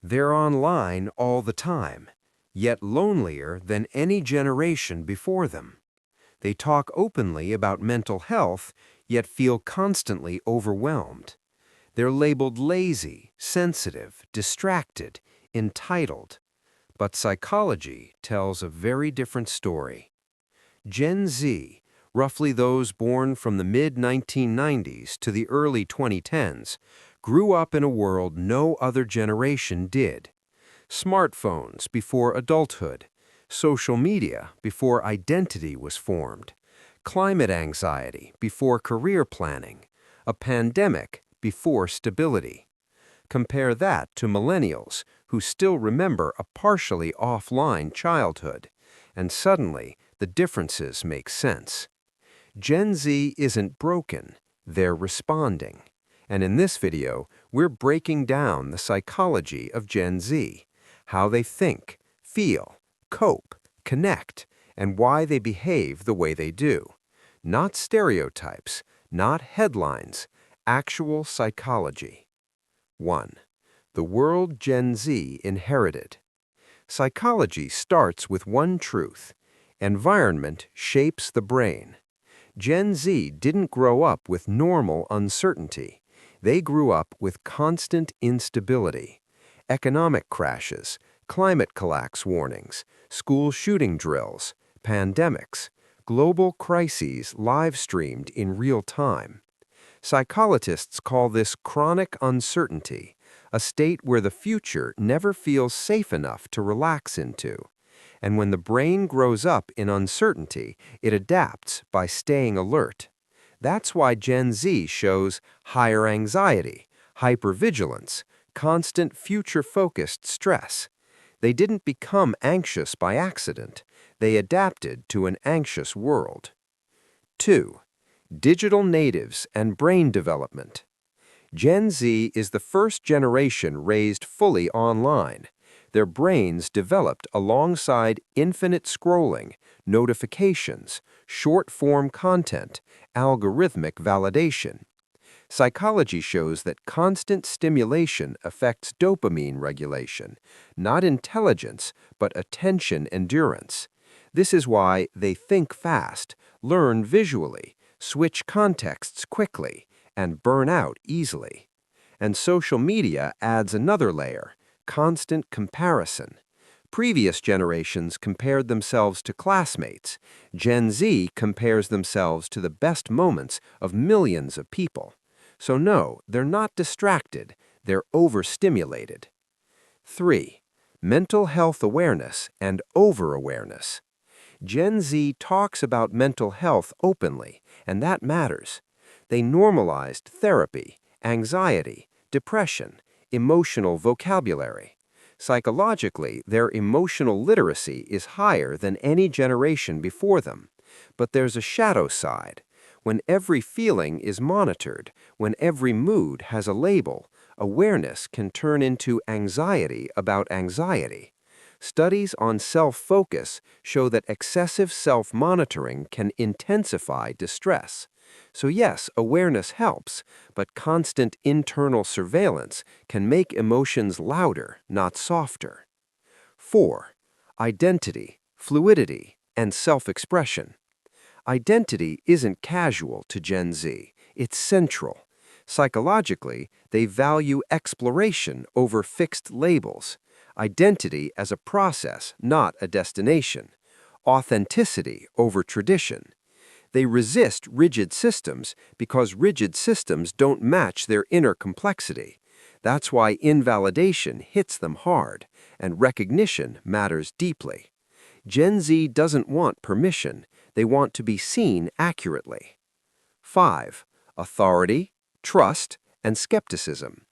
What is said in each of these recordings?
They're online all the time, yet lonelier than any generation before them. They talk openly about mental health, yet feel constantly overwhelmed. They're labeled lazy, sensitive, distracted, entitled. But psychology tells a very different story. Gen Z, roughly those born from the mid-1990s to the early 2010s, grew up in a world no other generation did. Smartphones before adulthood, social media before identity was formed, climate anxiety before career planning, a pandemic before stability. Compare that to millennials who still remember a partially offline childhood, and suddenly the differences make sense. Gen Z isn't broken, they're responding. And in this video, we're breaking down the psychology of Gen Z, how they think, feel, cope, connect, and why they behave the way they do. Not stereotypes, not headlines, actual psychology. 1. The world Gen Z inherited. Psychology starts with one truth: environment shapes the brain. Gen Z didn't grow up with normal uncertainty. They grew up with constant instability. Economic crashes, climate collapse warnings, school shooting drills, pandemics, global crises live-streamed in real time. Psychologists call this chronic uncertainty, a state where the future never feels safe enough to relax into. And when the brain grows up in uncertainty, it adapts by staying alert. That's why Gen Z shows higher anxiety, hypervigilance, constant future-focused stress. They didn't become anxious by accident. They adapted to an anxious world. 2. Digital natives and brain development. Gen Z is the first generation raised fully online. Their brains developed alongside infinite scrolling, notifications, short-form content, algorithmic validation. Psychology shows that constant stimulation affects dopamine regulation, not intelligence, but attention endurance. This is why they think fast, learn visually, switch contexts quickly, and burn out easily. And social media adds another layer: constant comparison. Previous generations compared themselves to classmates. Gen Z compares themselves to the best moments of millions of people. So no, they're not distracted, they're overstimulated. 3. Mental health awareness and over-awareness. Gen Z talks about mental health openly, and that matters. They normalized therapy, anxiety, depression, emotional vocabulary. Psychologically, their emotional literacy is higher than any generation before them. But there's a shadow side. When every feeling is monitored, when every mood has a label, awareness can turn into anxiety about anxiety. Studies on self-focus show that excessive self-monitoring can intensify distress. So yes, awareness helps, but constant internal surveillance can make emotions louder, not softer. 4. Identity, fluidity, and self-expression. Identity isn't casual to Gen Z, it's central. Psychologically, they value exploration over fixed labels, identity as a process, not a destination, authenticity over tradition. They resist rigid systems because rigid systems don't match their inner complexity. That's why invalidation hits them hard, and recognition matters deeply. Gen Z doesn't want permission, they want to be seen accurately. 5. Authority, trust, and skepticism.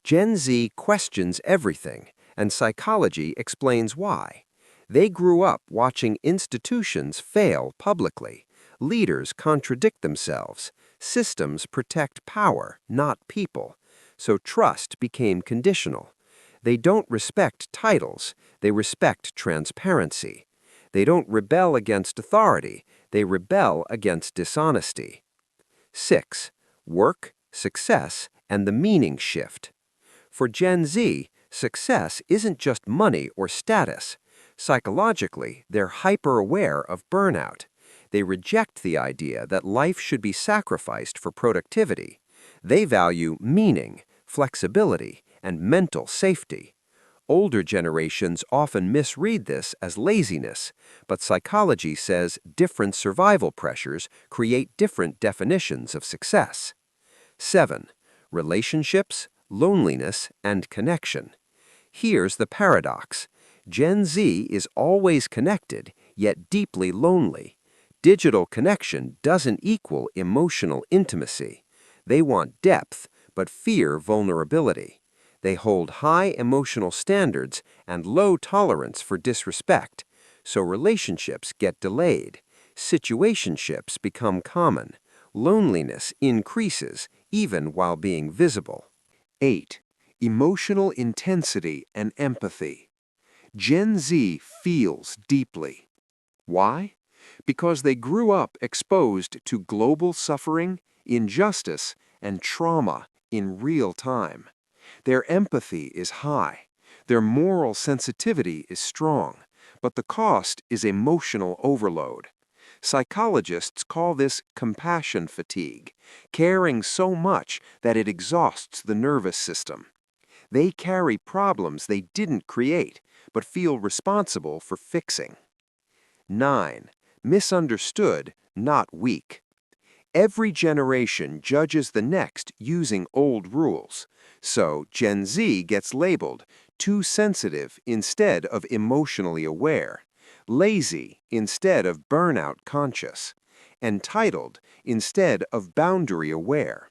Gen Z questions everything, and psychology explains why. They grew up watching institutions fail publicly. Leaders contradict themselves. Systems protect power, not people. So trust became conditional. They don't respect titles, they respect transparency. They don't rebel against authority, they rebel against dishonesty. 6. Work, success, and the meaning shift. For Gen Z, Success isn't just money or status. Psychologically, they're hyper-aware of burnout. They reject the idea that life should be sacrificed for productivity. They value meaning, flexibility, and mental safety. Older generations often misread this as laziness, but psychology says different survival pressures create different definitions of success. 7. Relationships, loneliness, and connection. Here's the paradox. Gen Z is always connected, yet deeply lonely. Digital connection doesn't equal emotional intimacy. They want depth, but fear vulnerability. They hold high emotional standards and low tolerance for disrespect, so relationships get delayed. Situationships become common. Loneliness increases, even while being visible. 8. Emotional intensity and empathy. Gen Z feels deeply. Why? Because they grew up exposed to global suffering, injustice, and trauma in real time. Their empathy is high. Their moral sensitivity is strong, but the cost is emotional overload. Psychologists call this compassion fatigue, caring so much that it exhausts the nervous system. They carry problems they didn't create, but feel responsible for fixing. 9. Misunderstood, not weak. Every generation judges the next using old rules, so Gen Z gets labeled too sensitive instead of emotionally aware, lazy instead of burnout conscious, entitled instead of boundary aware.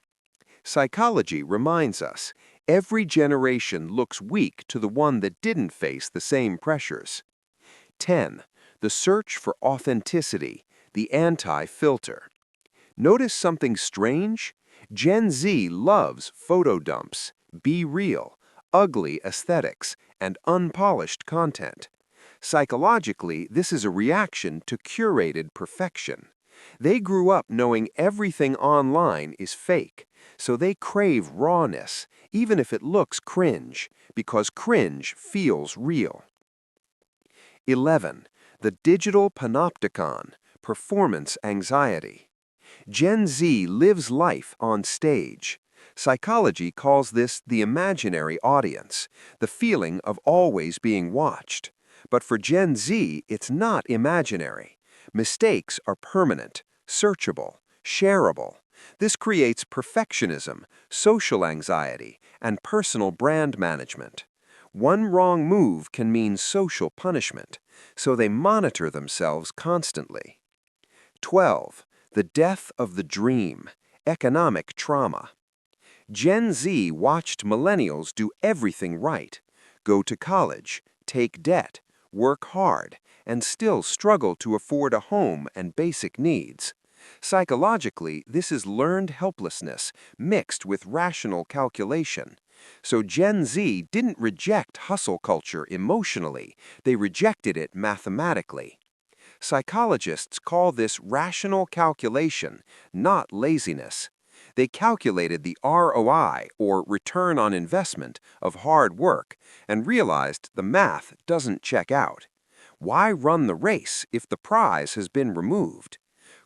Psychology reminds us every generation looks weak to the one that didn't face the same pressures. 10. The search for authenticity, the anti-filter. Notice something strange? Gen Z loves photo dumps, be real, ugly aesthetics, and unpolished content. Psychologically, this is a reaction to curated perfection. They grew up knowing everything online is fake, so they crave rawness, even if it looks cringe, because cringe feels real. 11. The digital panopticon, performance anxiety. Gen Z lives life on stage. Psychology calls this the imaginary audience, the feeling of always being watched. But for Gen Z, it's not imaginary. Mistakes are permanent, searchable, shareable. This creates perfectionism, social anxiety, and personal brand management. One wrong move can mean social punishment, so they monitor themselves constantly. 12. The death of the dream, economic trauma. Gen Z watched millennials do everything right, go to college, take debt, work hard, and still struggle to afford a home and basic needs. Psychologically, this is learned helplessness mixed with rational calculation. So Gen Z didn't reject hustle culture emotionally, they rejected it mathematically. Psychologists call this rational calculation, not laziness. They calculated the ROI, or return on investment, of hard work and realized the math doesn't check out. Why run the race if the prize has been removed?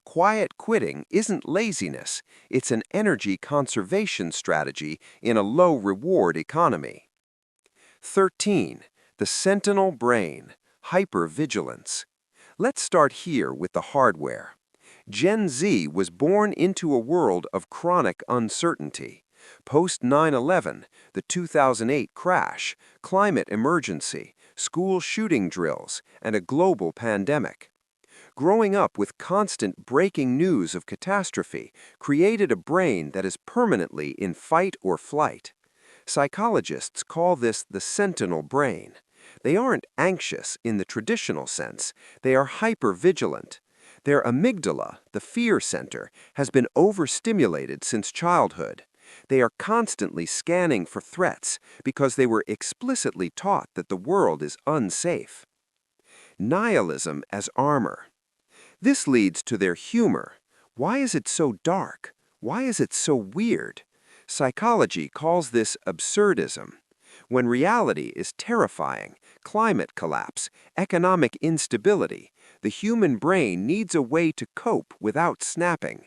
Quiet quitting isn't laziness, it's an energy conservation strategy in a low-reward economy. 13. The sentinel brain, hypervigilance. Let's start here with the hardware. Gen Z was born into a world of chronic uncertainty. Post 9/11, the 2008 crash, climate emergency, school shooting drills, and a global pandemic. Growing up with constant breaking news of catastrophe created a brain that is permanently in fight or flight. Psychologists call this the sentinel brain. They aren't anxious in the traditional sense, they are hypervigilant. Their amygdala, the fear center, has been overstimulated since childhood. They are constantly scanning for threats because they were explicitly taught that the world is unsafe. Nihilism as armor. This leads to their humor. Why is it so dark? Why is it so weird? Psychology calls this absurdism. when reality is terrifying, climate collapse, economic instability, the human brain needs a way to cope without snapping.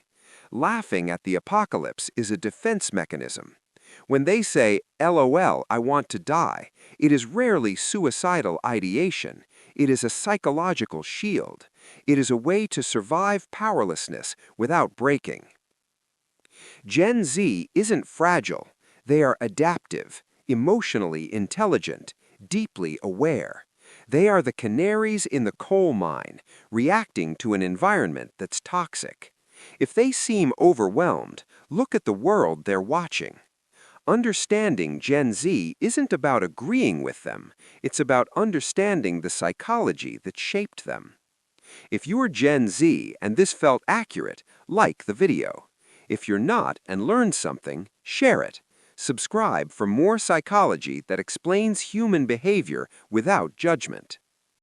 Laughing at the apocalypse is a defense mechanism. When they say, LOL, I want to die, it is rarely suicidal ideation. It is a psychological shield. It is a way to survive powerlessness without breaking. Gen Z isn't fragile. They are adaptive, emotionally intelligent, deeply aware. They are the canaries in the coal mine, reacting to an environment that's toxic. If they seem overwhelmed, look at the world they're watching. Understanding Gen Z isn't about agreeing with them. It's about understanding the psychology that shaped them. If you're Gen Z and this felt accurate, like the video. If you're not and learned something, share it. Subscribe for more psychology that explains human behavior without judgment.